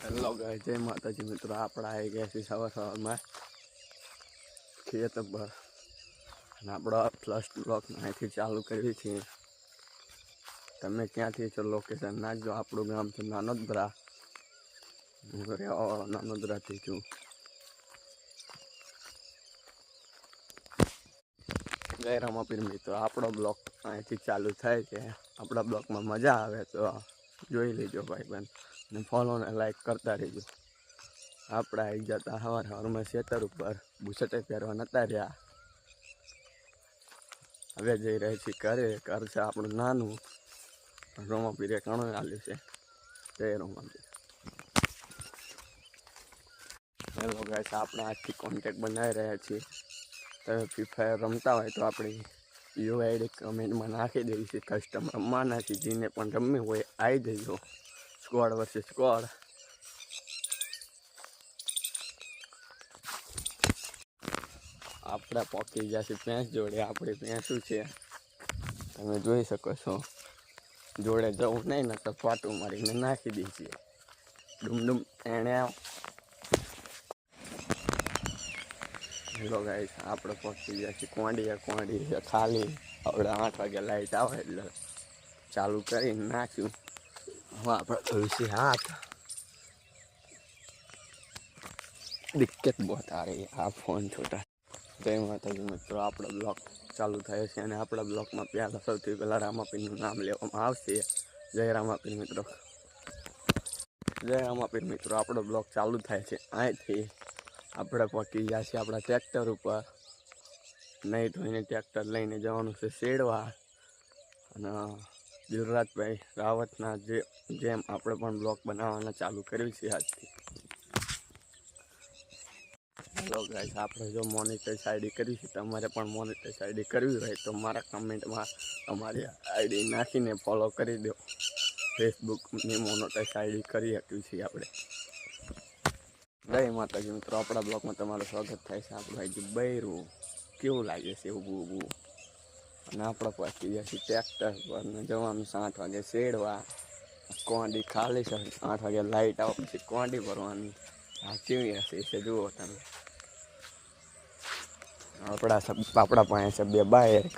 Hello guys, જય માતાજી મિત્રો. આપણે આવી ગયા છીએ સવારમાં ખેત પર અને આપણો ફર્સ્ટ બ્લોક અહીંથી ચાલુ કરી છે. તમે ક્યાંથી છો લોકેશન નાખજો. આપણું ગામ છે નાનોદરા. હું નાનોદરાથી છું. જય રામાપીર મિત્રો. આપણો બ્લોક અહીંથી ચાલુ થાય છે. આપણા બ્લોકમાં મજા આવે તો જોઈ લેજો ભાઈ બહેન, અને ફોલો ને લાઈક કરતા રહેજો. આપણે આવી જતા સવારમાં ખેતર ઉપર બુસટે પહેરવા નતા રહ્યા. હવે જઈ રહી છીએ ઘરે. ઘર છે આપણું નાનું. રોમાપીરે ઘણું આલ્યું છે. જય રોમાપીર. હેલો ગાઈસ, આપણે આજથી કોન્ટેક્ટ બનાવી રહ્યા છીએ. તમે ફ્રી ફાયર રમતા હોય તો આપણી યુઆઈડી કમેન્ટમાં નાખી દઈએ છીએ. કસ્ટમ રમવાના છે, જેને પણ રમવી હોય આવી જજો. Squad versus squad. આપણે પોકી જશે ભેંસ જોડે. આપણી ભેંસું છે, તમે જોઈ શકો છો. જોડે જવું નહીં ને તો ફાટું મારીને નાખી દઈએ છીએ. ડુમડુમ એણે. હેલો ગાઈસ, આપણે પહોંચી ગયા છીએ કોંડી ખાલી. હવે 8 વાગે લાઈટ આવે એટલે ચાલુ કરીને નાખ્યું. હવે આપણે ધોઈશું હાથ. દિક્કત બહુ આ રહી આ ફોન છોટા. જય માતાજી મિત્રો. આપણો બ્લોક ચાલુ થયો છે અને આપણા બ્લોકમાં સૌથી પહેલાં રામાપીરનું નામ લેવામાં આવશે. જય રામાપીર મિત્રો. જય રામાપીર મિત્રો. આપણો બ્લોક ચાલુ થાય છે અહીંથી. આપણે પહોંચી ગયા છીએ આપણા ટ્રેક્ટર ઉપર. નહીં ધોઈને ટ્રેક્ટર લઈને જવાનું છે શેડવા. અને યુવરાજભાઈ રાવતના જેમ આપણે પણ બ્લોક બનાવવાના ચાલુ કર્યું છે આજથી. હેલો ગાઈસ, આપણે જો મોનેટાઈઝ આઈડી કરી છે, તમારે પણ મોનેટાઈઝ આઈડી કરવી હોય તો મારા કમેન્ટમાં અમારી આઈડી નાખીને ફોલો કરી દો. ફેસબુકની મોનેટાઈઝ આઈડી કરી શકીએ છીએ આપણે. જય માતાજી મિત્રો. આપણા બ્લોગમાં તમારું સ્વાગત થાય છે. આપણું ભાઈ બૈરું કેવું લાગે છે ઊભું ઊભું. અને આપણે પહોંચી ગયા છીએ ટ્રેક્ટર પર ને જવાનું 8 વાગે શેડવા. કોંડી ખાલી છે. 8 વાગે લાઇટ આવે પછી કોંડી ભરવાની. આ કેવી હશે છે જુઓ તમે. આપણા પાસે છે 2 બાઇક.